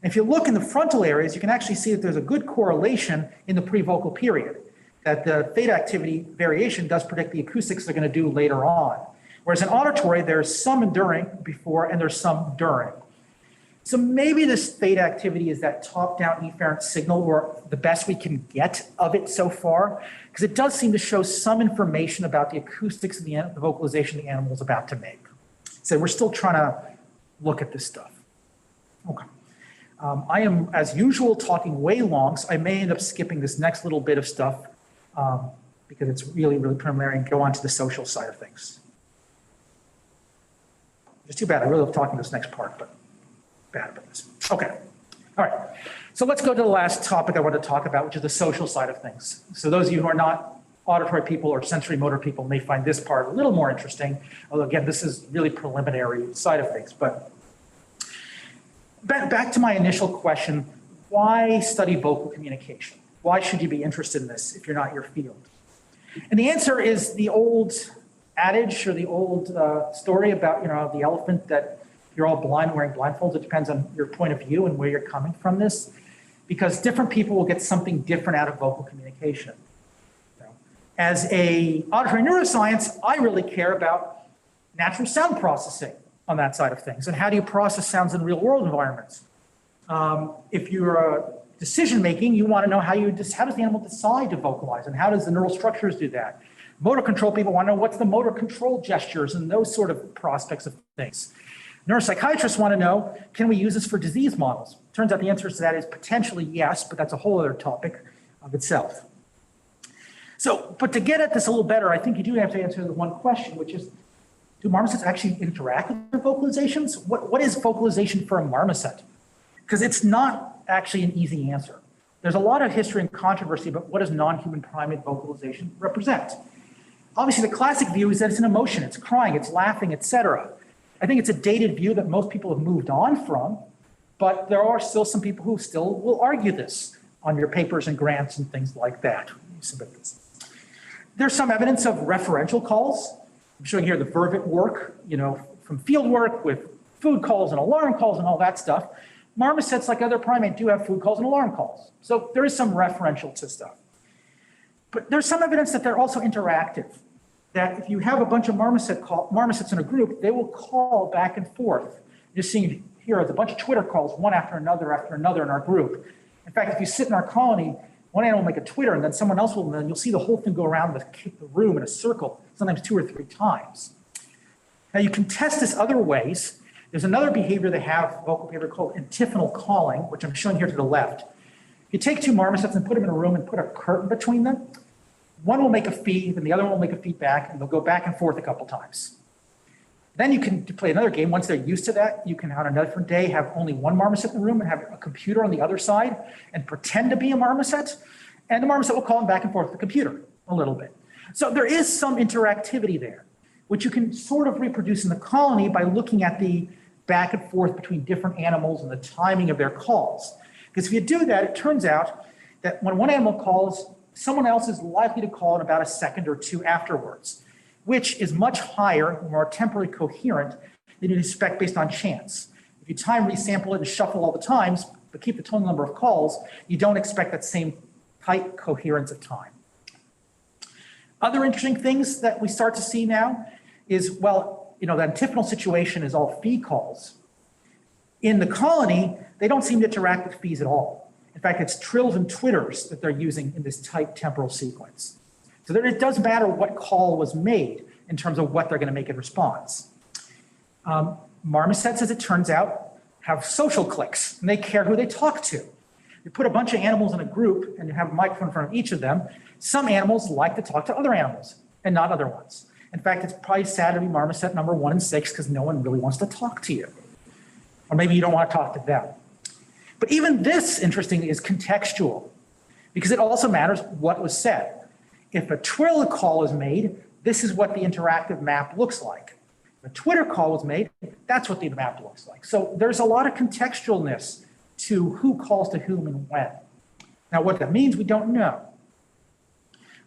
And if you look in the frontal areas, you can actually see that there's a good correlation in the pre-vocal period, that the theta activity variation does predict the acoustics they're going to do later on. Whereas in auditory, there's some enduring before and there's some during. So maybe this theta activity is that top-down efferent signal or the best we can get of it so far, because it does seem to show some information about the acoustics of the vocalization the animal is about to make. So we're still trying to look at this stuff. Okay. I am, as usual, talking way long, so I may end up skipping this next little bit of stuff because it's really, really preliminary and go on to the social side of things. It's too bad. I really love talking this next part, but bad about this. Okay. All right. So let's go to the last topic I want to talk about, which is the social side of things. So those of you who are not auditory people or sensory motor people may find this part a little more interesting. Although again, this is really preliminary side of things. But back to my initial question, why study vocal communication? Why should you be interested in this if you're not your field? And the answer is the old adage or the old story about, you know, the elephant that you're all blind wearing blindfolds. It depends on your point of view and where you're coming from this. because different people will get something different out of vocal communication. As a auditory neuroscience, I really care about natural sound processing on that side of things, and how do you process sounds in real world environments. If you're decision making, you want to know how does the animal decide to vocalize, and how does the neural structures do that. Motor control people want to know what's the motor control gestures and those sort of prospects of things. Neuropsychiatrists want to know, can we use this for disease models? Turns out the answer to that is potentially yes, but that's a whole other topic of itself. So, but to get at this a little better, I think you do have to answer the one question, which is, do marmosets actually interact with their vocalizations? What is vocalization for a marmoset? Because it's not actually an easy answer. There's a lot of history and controversy about what does non-human primate vocalization represent. Obviously, the classic view is that it's an emotion, it's crying, it's laughing, etc. I think it's a dated view that most people have moved on from, but there are still some people who still will argue this on your papers and grants and things like that. There's some evidence of referential calls. I'm showing here the vervet work, from field work with food calls and alarm calls and all that stuff. Marmosets, like other primates, do have food calls and alarm calls. So there is some referential to stuff. But there's some evidence that they're also interactive, that if you have a bunch of marmosets in a group, they will call back and forth. You're seeing here is a bunch of Twitter calls, one after another in our group. In fact, if you sit in our colony, one animal will make a twitter, and then someone else will, and then you'll see the whole thing go around the room in a circle, sometimes 2 or 3 times. Now you can test this other ways. There's another behavior they have, vocal behavior called antiphonal calling, which I'm showing here to the left. You take 2 marmosets and put them in a room and put a curtain between them. One will make a feed, and the other one will make a feedback, and they'll go back and forth a couple times. Then you can play another game. Once they're used to that, you can on a different day have only one marmoset in the room and have a computer on the other side and pretend to be a marmoset, and the marmoset will call them back and forth with the computer a little bit. So there is some interactivity there, which you can sort of reproduce in the colony by looking at the back and forth between different animals and the timing of their calls. Because if you do that, it turns out that when one animal calls, someone else is likely to call in about a second or 2 afterwards, which is much higher, more temporally coherent than you'd expect based on chance. If you time resample it and shuffle all the times, but keep the total number of calls, you don't expect that same tight coherence of time. Other interesting things that we start to see now is, well, the antiphonal situation is all fee calls. In the colony, they don't seem to interact with fees at all. In fact, it's trills and twitters that they're using in this tight temporal sequence. So that it does matter what call was made in terms of what they're going to make in response. Marmosets, as it turns out, have social cliques, and they care who they talk to. You put a bunch of animals in a group and you have a microphone in front of each of them. Some animals like to talk to other animals and not other ones. In fact, it's probably sad to be marmoset number 1 and 6 because no one really wants to talk to you. Or maybe you don't want to talk to them. But even this, interestingly, is contextual because it also matters what was said. If a Twitter call is made, this is what the interactive map looks like. If a Twitter call was made, that's what the map looks like. So there's a lot of contextualness to who calls to whom and when. Now, what that means, we don't know.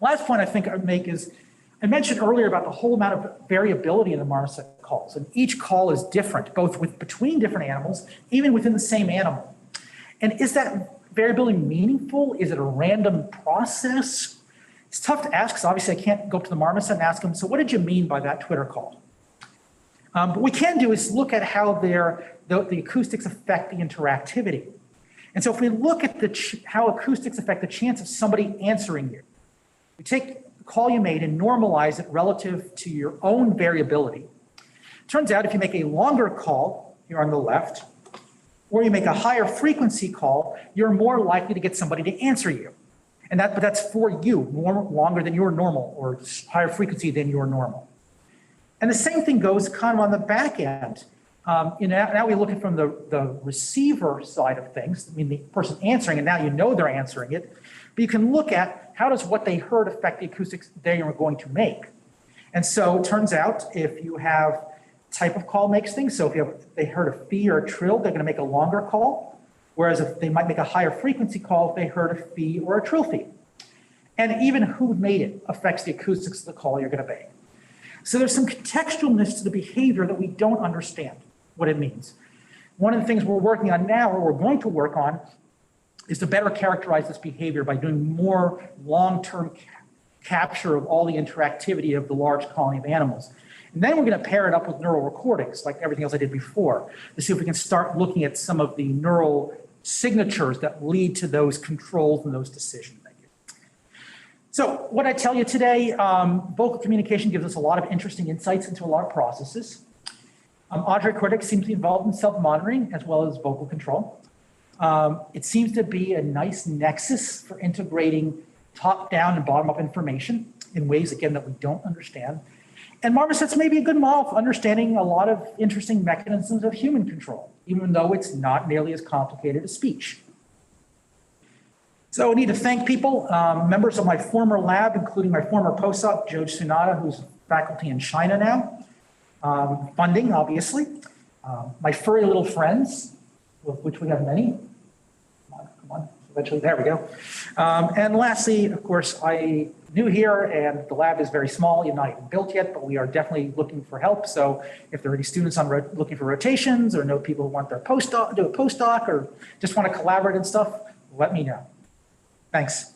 Last point I think I would make is, I mentioned earlier about the whole amount of variability in the marmoset calls, and each call is different, both between different animals, even within the same animal. And is that variability meaningful? Is it a random process? It's tough to ask because obviously I can't go up to the marmoset and ask them, so what did you mean by that Twitter call? But what we can do is look at how the acoustics affect the interactivity. And so if we look at how acoustics affect the chance of somebody answering you, we take the call you made and normalize it relative to your own variability. Turns out if you make a longer call, here on the left, or you make a higher frequency call, you're more likely to get somebody to answer you. But that's for you, longer than your normal, or higher frequency than your normal. And the same thing goes kind of on the back end. Now we look at from the receiver side of things, I mean the person answering, and now you know they're answering it, but you can look at how does what they heard affect the acoustics they are going to make. And so it turns out if you have type of call makes things, so if they heard a fee or a trill, they're going to make a longer call, whereas if they might make a higher frequency call if they heard a fee or a trill fee. And even who made it affects the acoustics of the call you're going to make. So there's some contextualness to the behavior that we don't understand what it means. One of the things we're working on now, or we're going to work on, is to better characterize this behavior by doing more long-term capture of all the interactivity of the large colony of animals. And then we're going to pair it up with neural recordings, like everything else I did before, to see if we can start looking at some of the neural signatures that lead to those controls and those decision making. So what I tell you today, vocal communication gives us a lot of interesting insights into a lot of processes. Auditory cortex seems to be involved in self-monitoring as well as vocal control. It seems to be a nice nexus for integrating top-down and bottom-up information in ways, again, that we don't understand. And marmosets may be a good model for understanding a lot of interesting mechanisms of human control, even though it's not nearly as complicated as speech. So I need to thank people, members of my former lab, including my former postdoc, Joe Tsunada, who's faculty in China now, funding, obviously, my furry little friends, of which we have many. Come on, eventually, there we go. And lastly, of course, I new here and the lab is very small, not even built yet, but we are definitely looking for help. So if there are any students on looking for rotations or know people who want their postdoc, do a postdoc or just want to collaborate and stuff, let me know. Thanks.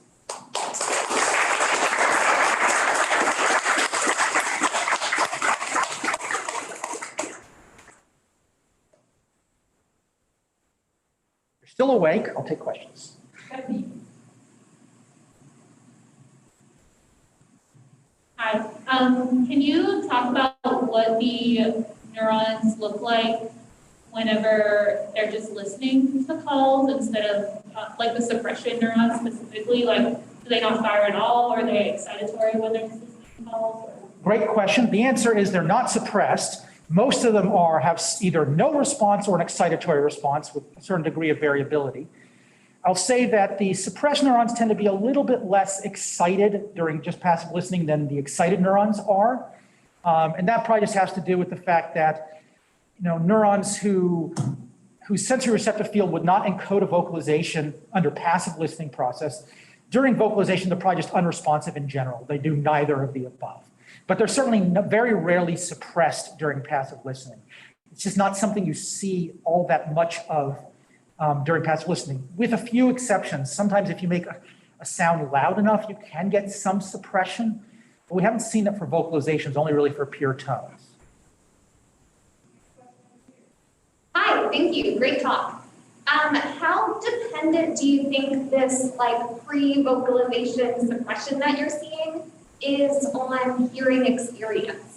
If you're still awake, I'll take questions. Hi. Can you talk about what the neurons look like whenever they're just listening to calls instead of like the suppression neurons specifically? Like, do they not fire at all, or are they excitatory when they're just listening to calls? Great question. The answer is they're not suppressed. Most of them have either no response or an excitatory response with a certain degree of variability. I'll say that the suppressed neurons tend to be a little bit less excited during just passive listening than the excited neurons are. And that probably just has to do with the fact that, neurons whose sensory receptive field would not encode a vocalization under passive listening process, during vocalization, they're probably just unresponsive in general. They do neither of the above. But they're certainly very rarely suppressed during passive listening. It's just not something you see all that much of during passive listening, with a few exceptions. Sometimes if you make a sound loud enough, you can get some suppression, but we haven't seen it for vocalizations, only really for pure tones. Hi, thank you, great talk. How dependent do you think this pre-vocalization suppression that you're seeing is on hearing experience?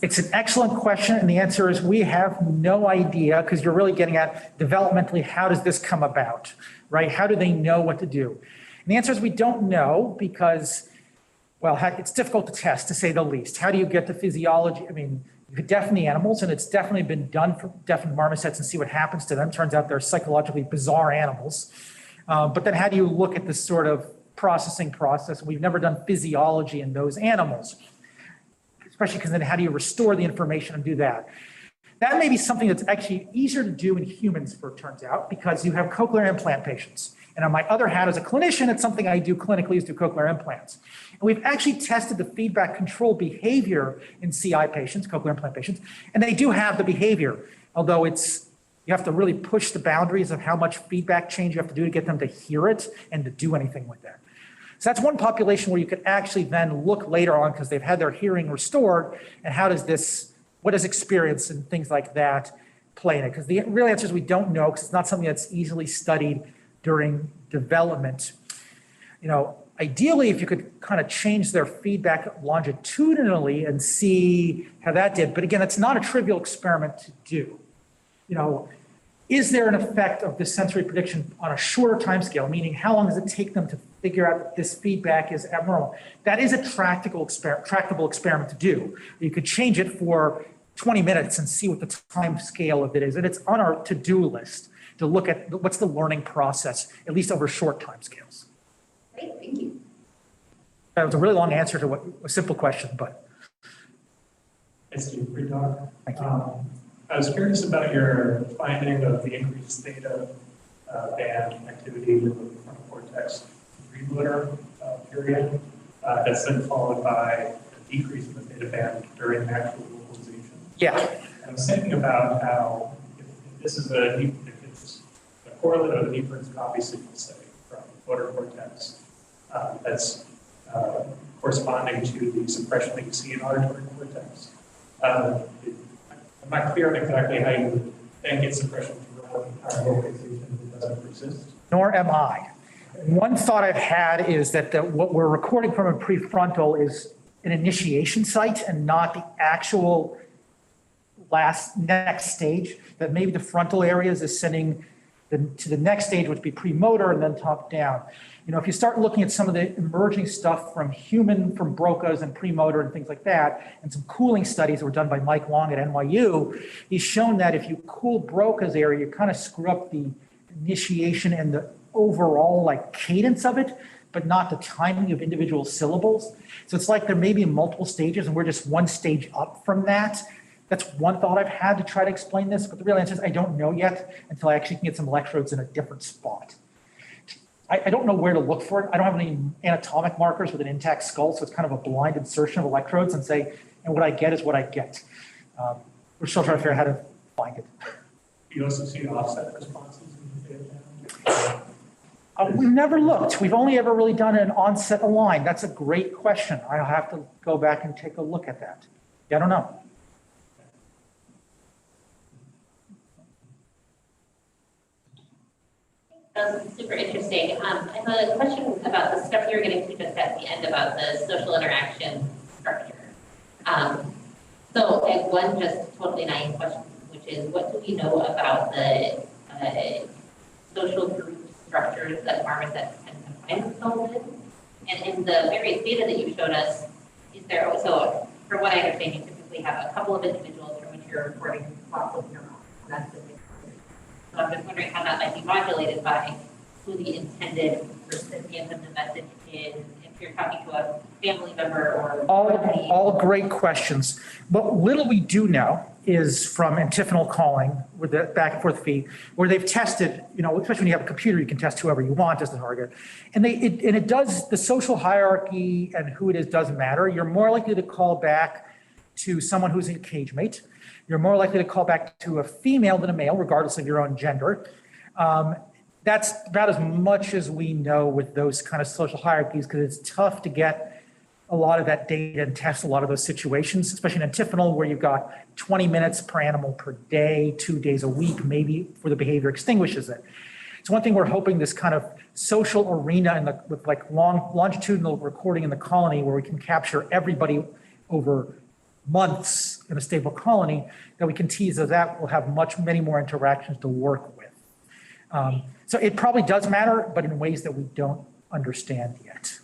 It's an excellent question, and the answer is we have no idea, because you're really getting at developmentally, how does this come about, right? How do they know what to do? And the answer is we don't know because, well, it's difficult to test, to say the least. How do you get the physiology? I mean, you could deafen the animals, and it's definitely been done for deafened marmosets and see what happens to them. Turns out they're psychologically bizarre animals. But then how do you look at this sort of processing process? We've never done physiology in those animals, especially because then how do you restore the information and do that? That may be something that's actually easier to do in humans, it turns out, because you have cochlear implant patients. And on my other hat as a clinician, it's something I do clinically is do cochlear implants. And we've actually tested the feedback control behavior in CI patients, cochlear implant patients, and they do have the behavior, although you have to really push the boundaries of how much feedback change you have to do to get them to hear it and to do anything with that. So that's one population where you could actually then look later on, because they've had their hearing restored, and what does experience and things like that play in it? Because the real answer is we don't know, because it's not something that's easily studied during development. Ideally, if you could kind of change their feedback longitudinally and see how that did, but again, it's not a trivial experiment to do. Is there an effect of this sensory prediction on a shorter time scale, meaning how long does it take them to figure out that this feedback is abnormal? That is a tractable experiment to do. You could change it for 20 minutes and see what the time scale of it is. And it's on our to-do list to look at what's the learning process, at least over short time scales. Great, thank you. That was a really long answer to a simple question, but. Thank you, great talk. Thank you. I was curious about your finding of the increased theta band activity in the frontal cortex remotor period that's then followed by a decrease in the theta band during actual vocalization. Yeah. And I was thinking about how if this is if it's a correlate of inference copy signal setting from motor cortex that's corresponding to the suppression that you see in auditory cortex. I'm not clear on exactly how you would then get suppression through our vocalization if it doesn't persist. Nor am I. One thought I've had is that what we're recording from a prefrontal is an initiation site and not the actual next stage, that maybe the frontal areas is sending to the next stage, which would be premotor and then top down. You know, if you start looking at some of the emerging stuff from Broca's and premotor and things like that, and some cooling studies that were done by Mike Long at NYU, he's shown that if you cool Broca's area, you kind of screw up the initiation and the overall like cadence of it, but not the timing of individual syllables. So it's like there may be multiple stages and we're just one stage up from that. That's one thought I've had to try to explain this, but the real answer is I don't know yet until I actually can get some electrodes in a different spot. I don't know where to look for it. I don't have any anatomic markers with an intact skull, so it's kind of a blind insertion of electrodes and say, and what I get is what I get. We're still trying to figure out how to find it. You also see offset responses in the data. We've never looked. We've only ever really done an onset align. That's a great question. I'll have to go back and take a look at that. Yeah, I don't know. Super interesting. I have a question about the stuff you were going to teach us at the end about the social interaction structure. So I have one just totally naive question, which is what do we know about the social group structures that marmosets can confine themselves in? And in the various data that you showed us, is there also, from what I understand, you typically have a couple of individuals from which you're recording lots of neurons. That's the big. So I'm just wondering how that might be modulated by who the intended recipient of the message is, if you're talking to a family member or all great questions. What little we do know is from antiphonal calling with the back and forth feed, where they've tested, you know, especially when you have a computer, you can test whoever you want as the target. And it does, the social hierarchy and who it is doesn't matter. You're more likely to call back to someone who's a cage mate. You're more likely to call back to a female than a male, regardless of your own gender. That's about as much as we know with those kind of social hierarchies, because it's tough to get a lot of that data and test a lot of those situations, especially in antiphonal, where you've got 20 minutes per animal per day, 2 days a week, maybe where the behavior extinguishes it. So one thing we're hoping this kind of social arena with like longitudinal recording in the colony, where we can capture everybody over months in a stable colony, that we can tease those out, we'll have many more interactions to work with. So it probably does matter, but in ways that we don't understand yet.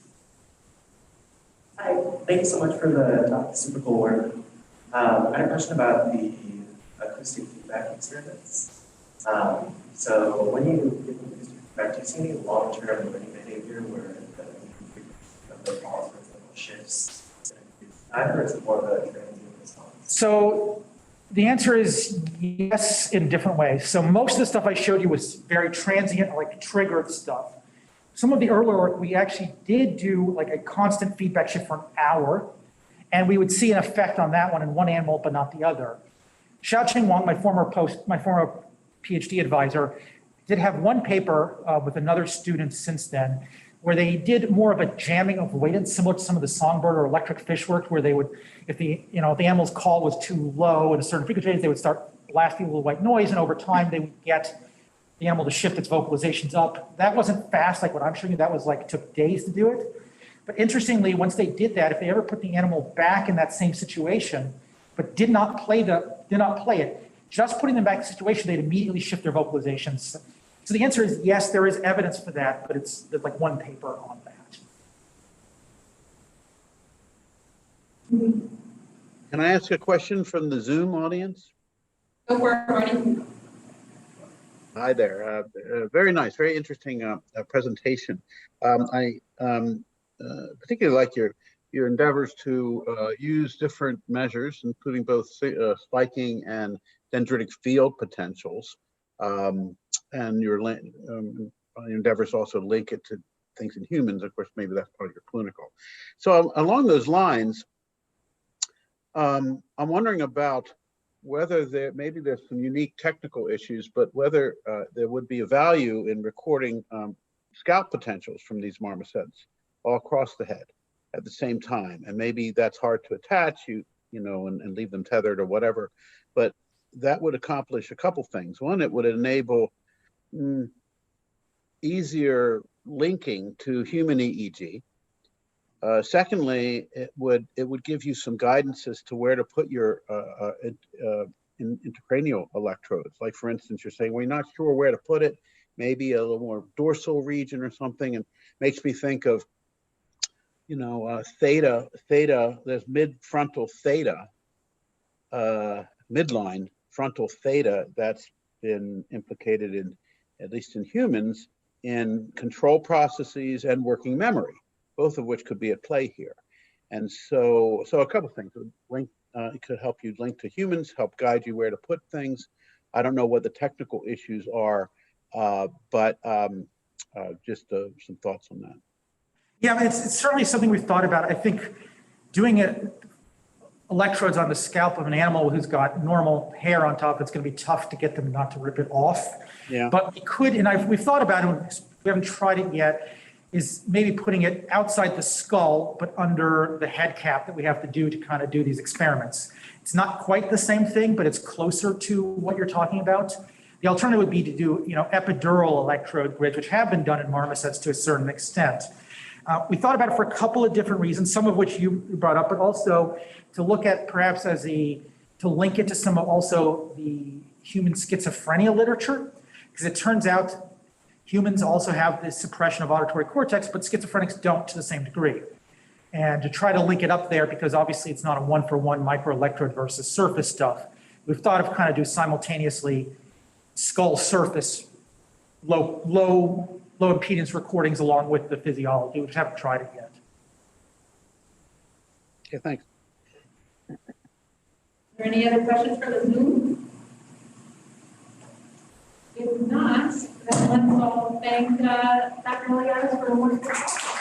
Hi, thank you so much for the talk, super cool work. I had a question about the acoustic feedback experiments. So when you give acoustic feedback, do you see any long-term learning behavior where the pause, for example, shifts? Either is it more of a transient response? So the answer is yes, in different ways. So most of the stuff I showed you was very transient, like triggered stuff. Some of the earlier work, we actually did do like a constant feedback shift for an hour, and we would see an effect on that one in one animal, but not the other. Xiaoqing Wang, my former PhD advisor, did have one paper with another student since then, where they did more of a jamming of avoidance, similar to some of the songbird or electric fish work, where they would, if the animal's call was too low at a certain frequency, they would start blasting a little white noise, and over time they would get the animal to shift its vocalizations up. That wasn't fast like what I'm showing you. That was like, took days to do it. But interestingly, once they did that, if they ever put the animal back in that same situation, but did not play it, just putting them back in the situation, they'd immediately shift their vocalizations. So the answer is yes, there is evidence for that, but there's like one paper on that. Can I ask a question from the Zoom audience? Go for it, Marty. Hi there. Very nice, very interesting presentation. I particularly like your endeavors to use different measures, including both spiking and dendritic field potentials, and your endeavors also link it to things in humans. Of course, maybe that's part of your clinical. So along those lines, I'm wondering about whether maybe there's some unique technical issues, but whether there would be a value in recording scalp potentials from these marmosets all across the head at the same time. And maybe that's hard to attach, and leave them tethered or whatever. But that would accomplish a couple things. One, it would enable easier linking to human EEG. Secondly, it would give you some guidance as to where to put your intracranial electrodes. Like, for instance, you're saying, we're not sure where to put it, maybe a little more dorsal region or something, and makes me think of, theta, there's mid-frontal theta, midline frontal theta that's been implicated in, at least in humans, in control processes and working memory, both of which could be at play here. And so a couple of things. It could help you link to humans, help guide you where to put things. I don't know what the technical issues are, but just some thoughts on that. Yeah, it's certainly something we've thought about. I think doing electrodes on the scalp of an animal who's got normal hair on top, it's going to be tough to get them not to rip it off. Yeah. But we could, and we've thought about it, we haven't tried it yet, is maybe putting it outside the skull, but under the head cap that we have to do to kind of do these experiments. It's not quite the same thing, but it's closer to what you're talking about. The alternative would be to do, epidural electrode grids, which have been done in marmosets to a certain extent. We thought about it for a couple of different reasons, some of which you brought up, but also to look at perhaps to link it to some of also the human schizophrenia literature, because it turns out humans also have this suppression of auditory cortex, but schizophrenics don't to the same degree. And to try to link it up there, because obviously it's not a one-for-one microelectrode versus surface stuff, we've thought of kind of do simultaneously skull surface, low impedance recordings along with the physiology, which haven't tried it yet. Okay, thanks. Are there any other questions for the Zoom? If not, then let's all thank Dr. Eliades for a wonderful talk.